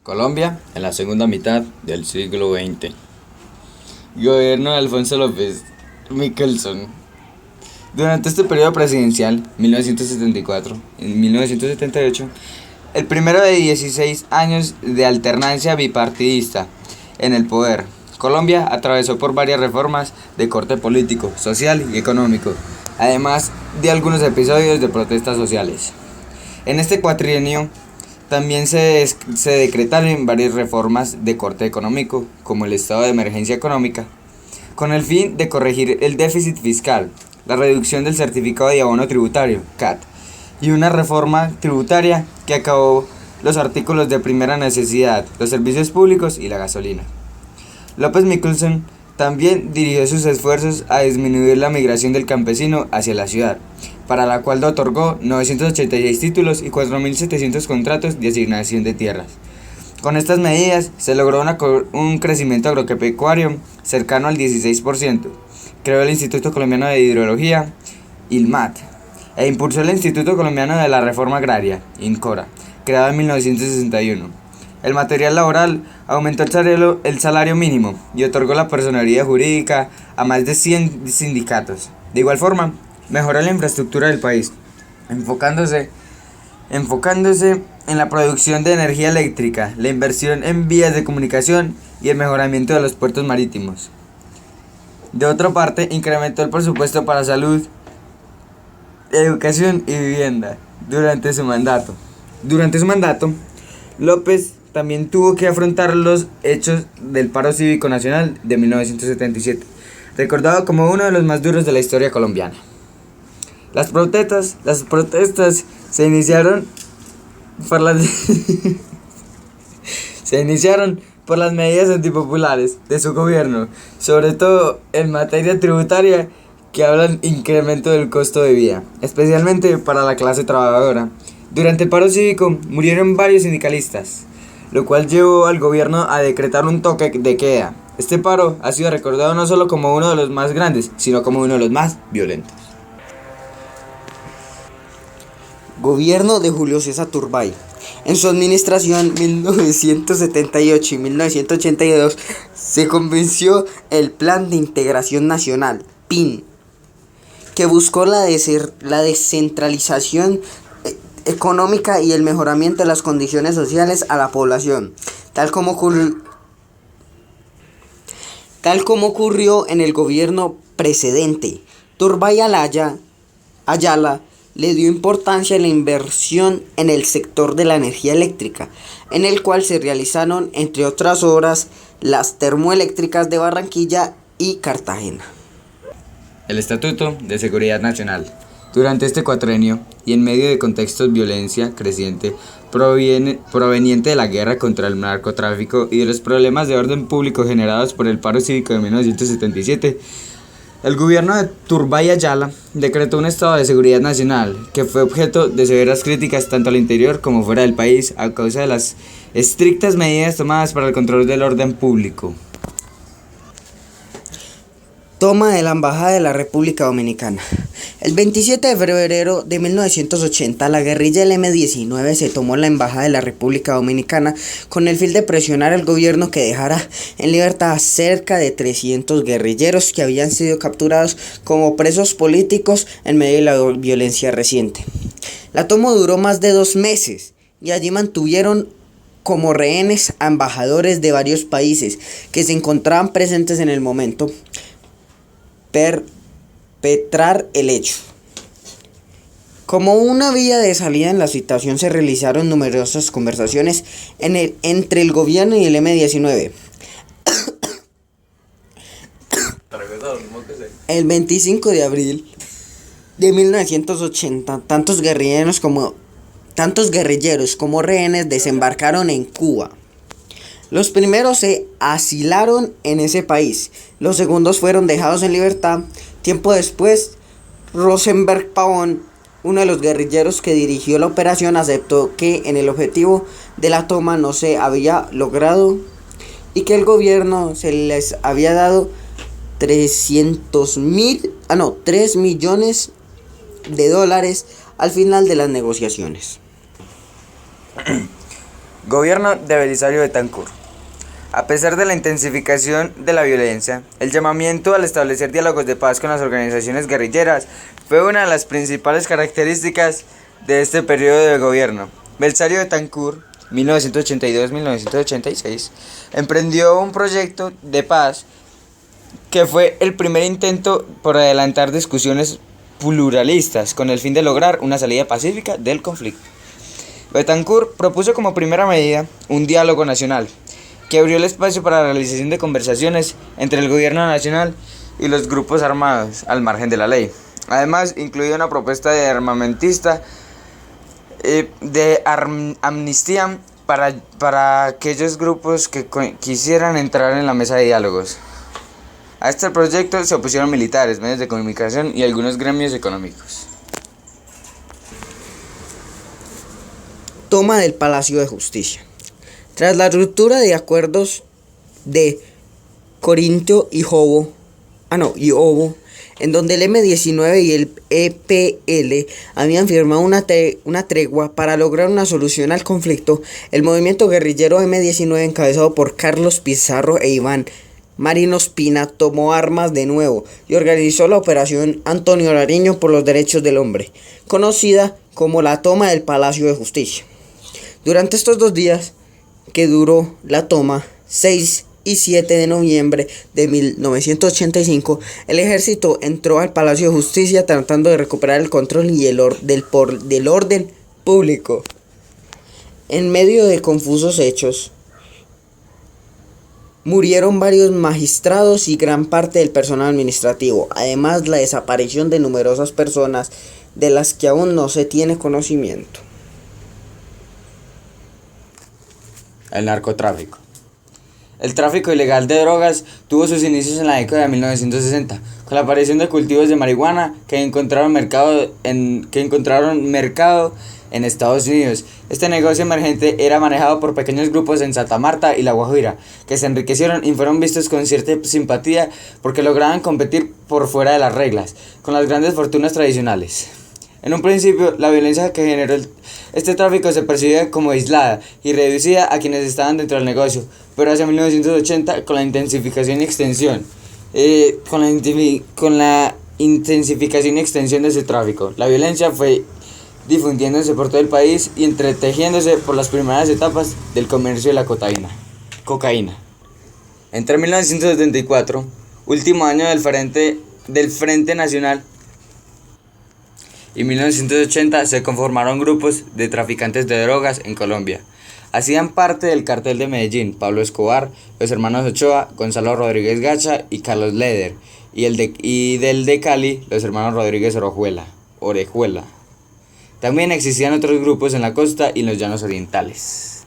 Colombia en la segunda mitad del siglo XX. Gobierno de Alfonso López Michelson. Durante este periodo presidencial, 1974 en 1978, el primero de 16 años de alternancia bipartidista en el poder, Colombia atravesó por varias reformas de corte político, social y económico, además de algunos episodios de protestas sociales. En este cuatrienio también se decretaron varias reformas de corte económico, como el estado de emergencia económica, con el fin de corregir el déficit fiscal, la reducción del certificado de abono tributario, CAT, y una reforma tributaria que acabó los artículos de primera necesidad, los servicios públicos y la gasolina. López Michelson también dirigió sus esfuerzos a disminuir la migración del campesino hacia la ciudad, para la cual otorgó 986 títulos y 4.700 contratos de asignación de tierras. Con estas medidas se logró un crecimiento agropecuario cercano al 16%, creó el Instituto Colombiano de Hidrología, ILMAT, e impulsó el Instituto Colombiano de la Reforma Agraria, INCORA, creado en 1961. El material laboral aumentó el salario mínimo y otorgó la personalidad jurídica a más de 100 sindicatos. De igual forma, mejoró la infraestructura del país, enfocándose en la producción de energía eléctrica, la inversión en vías de comunicación y el mejoramiento de los puertos marítimos. De otra parte, incrementó el presupuesto para salud, educación y vivienda durante su mandato. Durante su mandato, López también tuvo que afrontar los hechos del paro cívico nacional de 1977, recordado como uno de los más duros de la historia colombiana. Las protestas se iniciaron por las medidas antipopulares de su gobierno, sobre todo en materia tributaria, que hablan incremento del costo de vida, especialmente para la clase trabajadora. Durante el paro cívico murieron varios sindicalistas, lo cual llevó al gobierno a decretar un toque de queda. Este paro ha sido recordado no solo como uno de los más grandes, sino como uno de los más violentos. Gobierno de Julio César Turbay. En su administración 1978 y 1982 se convenció el Plan de Integración Nacional, PIN, que buscó la descentralización económica y el mejoramiento de las condiciones sociales a la población, tal como ocurrió en el gobierno precedente. Turbay Ayala le dio importancia a la inversión en el sector de la energía eléctrica, en el cual se realizaron, entre otras obras, las termoeléctricas de Barranquilla y Cartagena. El Estatuto de Seguridad Nacional. Durante este cuatrienio, y en medio de contextos de violencia creciente proveniente de la guerra contra el narcotráfico y de los problemas de orden público generados por el paro cívico de 1977, el gobierno de Turbay Ayala decretó un estado de seguridad nacional que fue objeto de severas críticas tanto al interior como fuera del país a causa de las estrictas medidas tomadas para el control del orden público. Toma de la Embajada de la República Dominicana. El 27 de febrero de 1980, la guerrilla del M-19 se tomó la Embajada de la República Dominicana con el fin de presionar al gobierno que dejara en libertad a cerca de 300 guerrilleros que habían sido capturados como presos políticos en medio de la violencia reciente. La toma duró más de 2 meses y allí mantuvieron como rehenes a embajadores de varios países que se encontraban presentes en el momento perpetrar el hecho. Como una vía de salida en la situación, se realizaron numerosas conversaciones entre el gobierno y el M-19. El 25 de abril de 1980, tantos guerrilleros como rehenes desembarcaron en Cuba. Los primeros se asilaron en ese país, los segundos fueron dejados en libertad. Tiempo después, Rosenberg Pavón, uno de los guerrilleros que dirigió la operación, aceptó que en el objetivo de la toma no se había logrado y que el gobierno se les había dado 3 millones de dólares al final de las negociaciones. Gobierno de Belisario Betancur. A pesar de la intensificación de la violencia, el llamamiento al establecer diálogos de paz con las organizaciones guerrilleras fue una de las principales características de este periodo de gobierno. Belisario Betancur, 1982-1986, emprendió un proyecto de paz que fue el primer intento por adelantar discusiones pluralistas con el fin de lograr una salida pacífica del conflicto. Betancur propuso como primera medida un diálogo nacional que abrió el espacio para la realización de conversaciones entre el gobierno nacional y los grupos armados al margen de la ley. Además, incluía una propuesta de armamentista de amnistía para aquellos grupos que quisieran entrar en la mesa de diálogos. A este proyecto se opusieron militares, medios de comunicación y algunos gremios económicos. Toma del Palacio de Justicia. Tras la ruptura de acuerdos de Corinto y Obo, en donde el M-19 y el EPL habían firmado una tregua para lograr una solución al conflicto, el movimiento guerrillero M-19, encabezado por Carlos Pizarro e Iván Marino Espina, tomó armas de nuevo y organizó la Operación Antonio Nariño por los Derechos del Hombre, conocida como la toma del Palacio de Justicia. Durante estos 2 días que duró la toma, 6 y 7 de noviembre de 1985, el ejército entró al Palacio de Justicia tratando de recuperar el control y del orden público. En medio de confusos hechos, murieron varios magistrados y gran parte del personal administrativo. Además, la desaparición de numerosas personas de las que aún no se tiene conocimiento. El narcotráfico. El tráfico ilegal de drogas tuvo sus inicios en la década de 1960, con la aparición de cultivos de marihuana que encontraron mercado en Estados Unidos. Este negocio emergente era manejado por pequeños grupos en Santa Marta y La Guajira, que se enriquecieron y fueron vistos con cierta simpatía porque lograban competir por fuera de las reglas, con las grandes fortunas tradicionales. En un principio, la violencia que generó este tráfico se percibía como aislada y reducida a quienes estaban dentro del negocio, pero hacia 1980, con la intensificación y extensión de ese tráfico, la violencia fue difundiéndose por todo el país y entretejiéndose por las primeras etapas del comercio de la cocaína. Entre 1974, último año del Frente Nacional, y 1980 se conformaron grupos de traficantes de drogas en Colombia. Hacían parte del cartel de Medellín Pablo Escobar, los hermanos Ochoa, Gonzalo Rodríguez Gacha y Carlos Leder, y del de Cali, los hermanos Rodríguez Orejuela. También existían otros grupos en la costa y en los llanos orientales.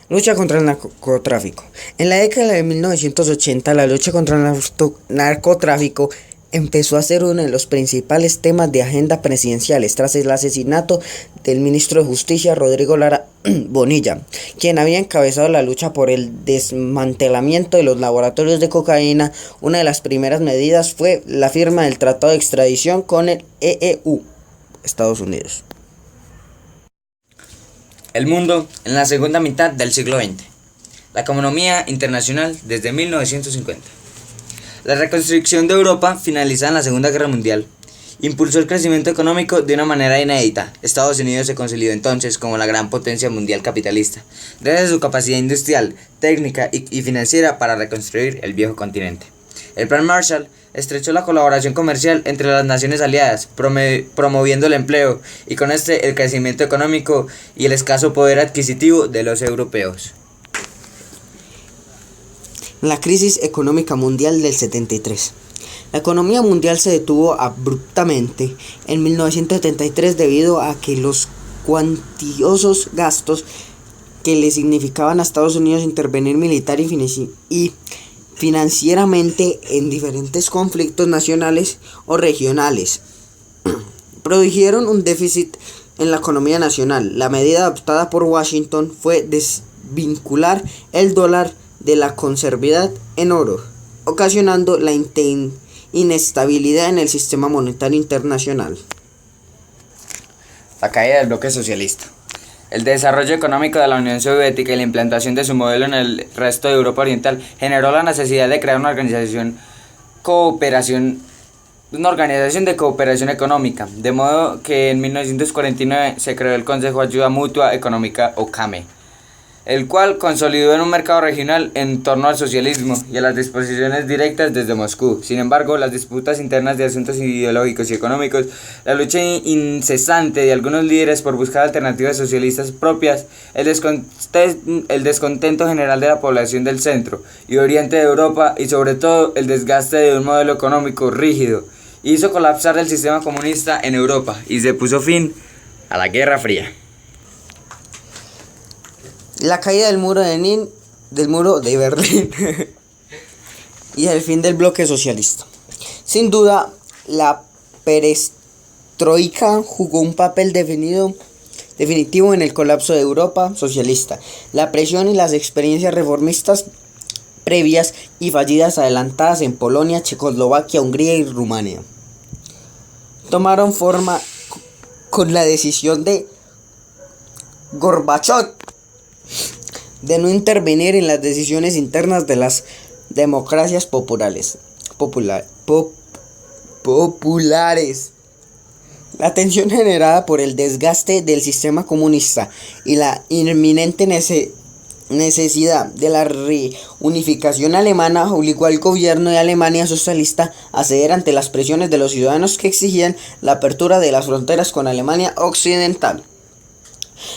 Lucha contra el narcotráfico. En la década de 1980, la lucha contra el narcotráfico empezó a ser uno de los principales temas de agenda presidenciales tras el asesinato del ministro de Justicia Rodrigo Lara Bonilla, quien había encabezado la lucha por el desmantelamiento de los laboratorios de cocaína. Una de las primeras medidas fue la firma del tratado de extradición con el EU, Estados Unidos. El mundo en la segunda mitad del siglo XX. La economía internacional desde 1950. La reconstrucción de Europa, finalizada en la Segunda Guerra Mundial, impulsó el crecimiento económico de una manera inédita. Estados Unidos se consolidó entonces como la gran potencia mundial capitalista, gracias a su capacidad industrial, técnica y financiera para reconstruir el viejo continente. El Plan Marshall estrechó la colaboración comercial entre las naciones aliadas, promoviendo el empleo y con este el crecimiento económico y el escaso poder adquisitivo de los europeos. La crisis económica mundial del 73. La economía mundial se detuvo abruptamente en 1973 debido a que los cuantiosos gastos que le significaban a Estados Unidos intervenir militar y financieramente en diferentes conflictos nacionales o regionales produjeron un déficit en la economía nacional. La medida adoptada por Washington fue desvincular el dólar de la convertibilidad en oro, ocasionando la inestabilidad en el sistema monetario internacional. La caída del bloque socialista. El desarrollo económico de la Unión Soviética y la implantación de su modelo en el resto de Europa Oriental generó la necesidad de crear una organización de cooperación económica, de modo que en 1949 se creó el Consejo de Ayuda Mutua Económica o CAME, el cual consolidó en un mercado regional en torno al socialismo y a las disposiciones directas desde Moscú. Sin embargo, las disputas internas de asuntos ideológicos y económicos, la lucha incesante de algunos líderes por buscar alternativas socialistas propias, el descontento general de la población del centro y oriente de Europa y sobre todo el desgaste de un modelo económico rígido, hizo colapsar el sistema comunista en Europa y se puso fin a la Guerra Fría. La caída del muro de Berlín y el fin del bloque socialista. Sin duda, la perestroika jugó un papel definitivo en el colapso de Europa socialista. La presión y las experiencias reformistas previas y fallidas adelantadas en Polonia, Checoslovaquia, Hungría y Rumania tomaron forma con la decisión de Gorbachov de no intervenir en las decisiones internas de las democracias populares. La tensión generada por el desgaste del sistema comunista y la inminente necesidad de la reunificación alemana obligó al gobierno de Alemania socialista a ceder ante las presiones de los ciudadanos que exigían la apertura de las fronteras con Alemania Occidental.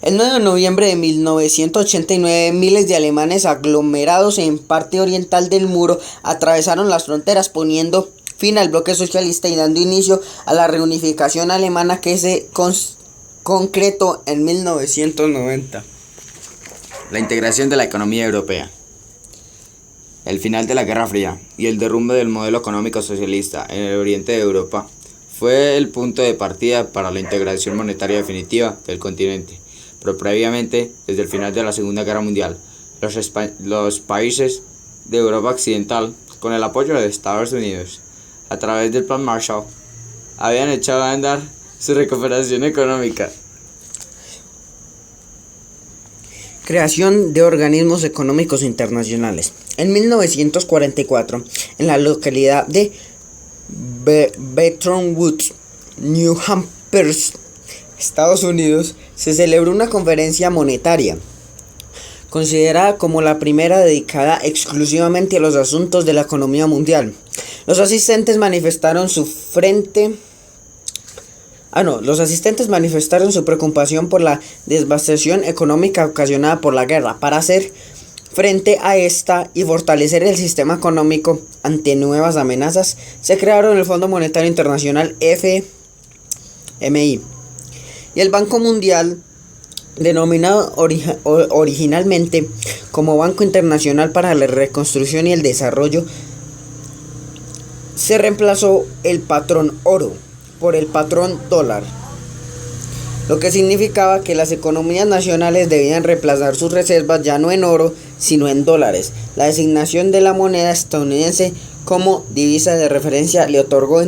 El 9 de noviembre de 1989, miles de alemanes aglomerados en parte oriental del muro atravesaron las fronteras, poniendo fin al bloque socialista y dando inicio a la reunificación alemana que se concretó en 1990. La integración de la economía europea. El final de la Guerra Fría y el derrumbe del modelo económico socialista en el oriente de Europa fue el punto de partida para la integración monetaria definitiva del continente. Pero previamente, desde el final de la Segunda Guerra Mundial, los países de Europa Occidental, con el apoyo de Estados Unidos, a través del Plan Marshall, habían echado a andar su recuperación económica. Creación de organismos económicos internacionales. En 1944, en la localidad de Bretton Woods, New Hampshire, Estados Unidos, se celebró una conferencia monetaria, considerada como la primera dedicada exclusivamente a los asuntos de la economía mundial. Los asistentes manifestaron su preocupación por la devastación económica ocasionada por la guerra. Para hacer frente a esta y fortalecer el sistema económico ante nuevas amenazas, se crearon el Fondo Monetario Internacional FMI y el Banco Mundial, denominado originalmente como Banco Internacional para la Reconstrucción y el Desarrollo. Se reemplazó el patrón oro por el patrón dólar, lo que significaba que las economías nacionales debían reemplazar sus reservas ya no en oro, sino en dólares. La designación de la moneda estadounidense como divisa de referencia le otorgó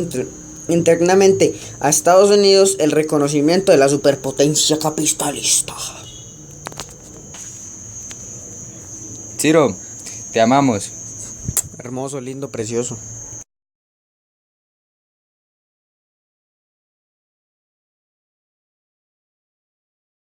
internamente a Estados Unidos el reconocimiento de la superpotencia capitalista. Ciro, te amamos. Hermoso, lindo, precioso.